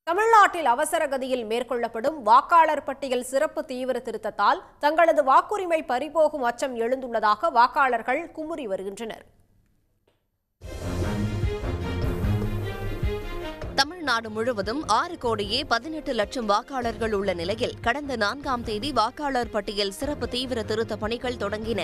தமிழ்நாட்டில் அவசர கதியில் மேற்கொள்ளப்படும் வாக்காளர் பட்டியல் சிறப்பு தீவிர திருத்தத்தால் தங்களது வாக்குரிமை பறிபோகும் அச்சம் எழுந்துள்ளதாக வாக்காளர்கள் குமுறி வருகின்றனர். தமிழ்நாடு முழுவதும் 6,18,00,000 வாக்காளர்கள் உள்ள நிலையில் கடந்த 4ஆம் தேதி வாக்காளர் பட்டியல் சிறப்பு தீவிர திருத்த பணிகள் தொடங்கின.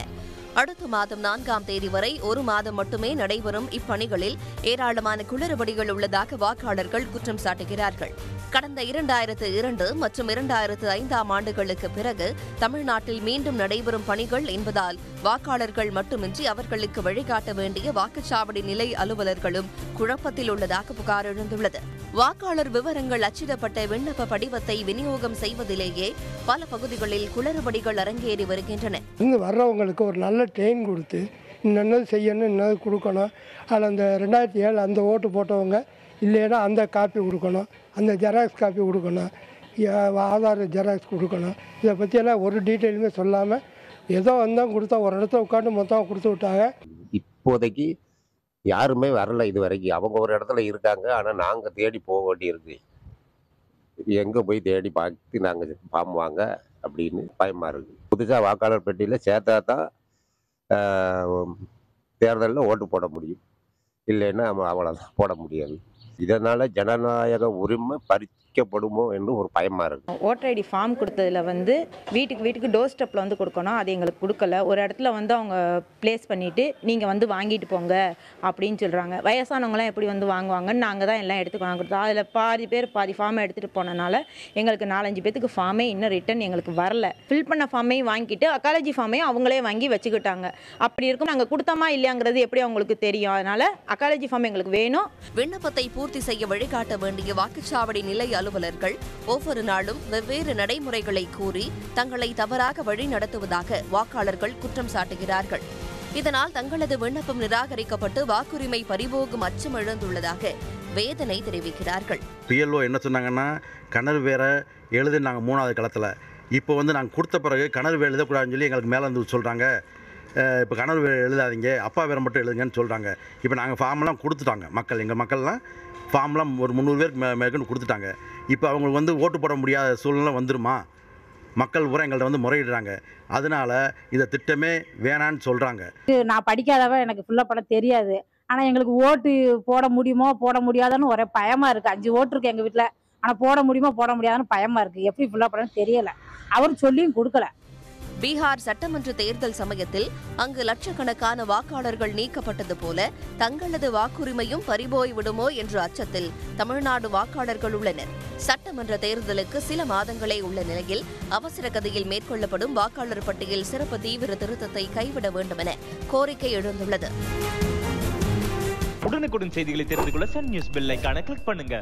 அடுத்த மாதம் 4ஆம் தேதி வரை ஒரு மாதம் மட்டுமே நடைபெறும் இப்பணிகளில் ஏராளமான குளறுபடிகள் உள்ளதாக வாக்காளர்கள் குற்றம் சாட்டுகிறார்கள். கடந்த 2002 மற்றும் 2005ஆம் ஆண்டுகளுக்கு பிறகு தமிழ்நாட்டில் மீண்டும் நடைபெறும் பணிகள் என்பதால் வாக்காளர்கள் மட்டுமின்றி அவர்களுக்கு வழிகாட்ட வேண்டிய வாக்குச்சாவடி நிலை அலுவலர்களும் குழப்பத்தில் உள்ளதாக புகார் எழுந்துள்ளது. வாக்காளர் விவரங்கள் அச்சிடப்பட்ட விண்ணப்ப படிவத்தை விநியோகம் செய்வதிலேயே பல பகுதிகளில் குளறுபடிகள் அரங்கேறி வருகின்றன. வர்றவங்களுக்கு ஒரு நல்ல ட்ரெயின் கொடுத்து இன்னது செய்யணும், இன்னது கொடுக்கணும். அதில் அந்த 2007 அந்த ஓட்டு போட்டவங்க இல்லைன்னா அந்த காப்பி கொடுக்கணும், அந்த ஜெராக்ஸ் காப்பி கொடுக்கணும், ஆதார் ஜெராக்ஸ் கொடுக்கணும். இதை பற்றியெல்லாம் ஒரு டீட்டெயிலுமே சொல்லாமல் ஏதோ வந்தால் கொடுத்தா ஒரு இடத்துல உட்காந்து மொத்தமாக கொடுத்து விட்டாங்க. இப்போதைக்கு யாருமே வரல இது வரைக்கும். அவங்க ஒரு இடத்துல இருக்காங்க, ஆனால் நாங்கள் தேடி போக வேண்டியிருக்கு. எங்கே போய் தேடி பார்த்து நாங்கள் ஃபார்ம் வாங்க அப்படின்னு பயமாக இருக்குது. புதுசாக வாக்காளர் பெட்டியில் சேர்த்தா தான் தேர்தலில் ஓட்டு போட முடியும், இல்லைன்னா அவ்வளோதான் போட முடியாது. இதனால் ஜனநாயக உரிமை பறிக்கப்படுமோ என்று ஒரு பயமாக இருக்குது. ஓட்டர் ஐடி ஃபார்ம் கொடுத்ததில் வீட்டுக்கு டோர் ஸ்டெப்பில் கொடுக்கணும். அது எங்களுக்கு கொடுக்கல. ஒரு இடத்துல அவங்க ப்ளேஸ் பண்ணிவிட்டு நீங்கள் வாங்கிட்டு போங்க அப்படின்னு சொல்கிறாங்க. வயசானவங்களாம் எப்படி வாங்குவாங்கன்னு நாங்கள் தான் எல்லாம் எடுத்து கொடுத்தோம். அதில் பாதி பேர் பாதி ஃபார்மை எடுத்துகிட்டு போனனால எங்களுக்கு 4-5 பேத்துக்கு ஃபார்மே இன்னும் ரிட்டன் எங்களுக்கு வரல. ஃபில் பண்ண ஃபார்மையும் வாங்கிட்டு அக்காலஜி ஃபார்மையும் அவங்களே வாங்கி வச்சுக்கிட்டாங்க. அப்படி இருக்கும் நாங்கள் கொடுத்தோமா இல்லையாங்கிறது எப்படி அவங்களுக்கு தெரியும். அதனால் அக்காலஜி ஃபார்ம் எங்களுக்கு வேணும். விண்ணப்பத்தை பூர்த்தி செய்ய வழிகாட்ட வேண்டிய வாக்குச்சாவடி நிலை அலுவலர்கள் ஒவ்வொரு நாளும் வெவ்வேறு நடைமுறைகளை கூறி தங்களை தவறாக வழி நடத்துவதாக வாக்காளர்கள் குற்றம் சாட்டுகிறார்கள். இதனால் தங்களது விண்ணப்பம் நிராகரிக்கப்பட்டு வாக்குரிமை பறிபோகும் அச்சம் எழுந்துள்ளதாக வேதனை தெரிவிக்கிறார்கள். பிஎல்ஓ என்ன சொன்னாங்கன்னா, கணர் வேற எழுது நாங்கள் 3வது களத்தில் இப்போ நாங்கள் கொடுத்த பிறகு கணர் வேறு எழுதக்கூடாதுன்னு சொல்லி எங்களுக்கு மேலே வந்து சொல்கிறாங்க. இப்போ கணவர் எழுதாதீங்க, அப்பா வேறு மட்டும் எழுதுங்கன்னு சொல்கிறாங்க. இப்போ நாங்கள் ஃபார்ம்லாம் கொடுத்துட்டாங்க. எங்கள் மக்கள்லாம் ஃபார்ம்லாம் ஒரு 300 பேருக்கு மேற்கொண்டு கொடுத்துட்டாங்க. இப்போ அவங்களுக்கு ஓட்டு போட முடியாத சூழ்நிலை வந்துருமா? மக்கள் பூரா எங்கள்கிட்ட முறையிடுறாங்க. அதனால இதை திட்டமே வேணான்னு சொல்கிறாங்க. நான் படிக்காதவ, எனக்கு ஃபுல்லாக படம் தெரியாது. ஆனால் எங்களுக்கு ஓட்டு போட முடியுமோ போட முடியாதான்னு ஒரே பயமாக இருக்குது. 5 ஓட்டு இருக்குது எங்கள் வீட்டில். ஆனால் போட முடியுமோ போட முடியாதுன்னு பயமாக இருக்குது. எப்படி ஃபுல்லாக படம் தெரியலை. அவர் சொல்லியும் கொடுக்கல. பீகார் சட்டமன்ற தேர்தல் சமயத்தில் அங்கு லட்சக்கணக்கான வாக்காளர்கள் நீக்கப்பட்டது போல தங்களது வாக்குரிமையும் பறிபோய் விடுமோ என்ற அச்சத்தில் தமிழ்நாடு வாக்காளர்கள் உள்ளனர். சட்டமன்ற தேர்தலுக்கு சில மாதங்களே உள்ள நிலையில் அவசர கதியில் மேற்கொள்ளப்படும் வாக்காளர் பட்டியல் சிறப்பு தீவிர திருத்தத்தை கைவிட வேண்டும் என கோரிக்கை எழுந்துள்ளது. உடனுக்குடன் செய்திகளை தெரிந்து கொள்ள சன் நியூஸ் பெல் ஐகானை கிளிக் பண்ணுங்க.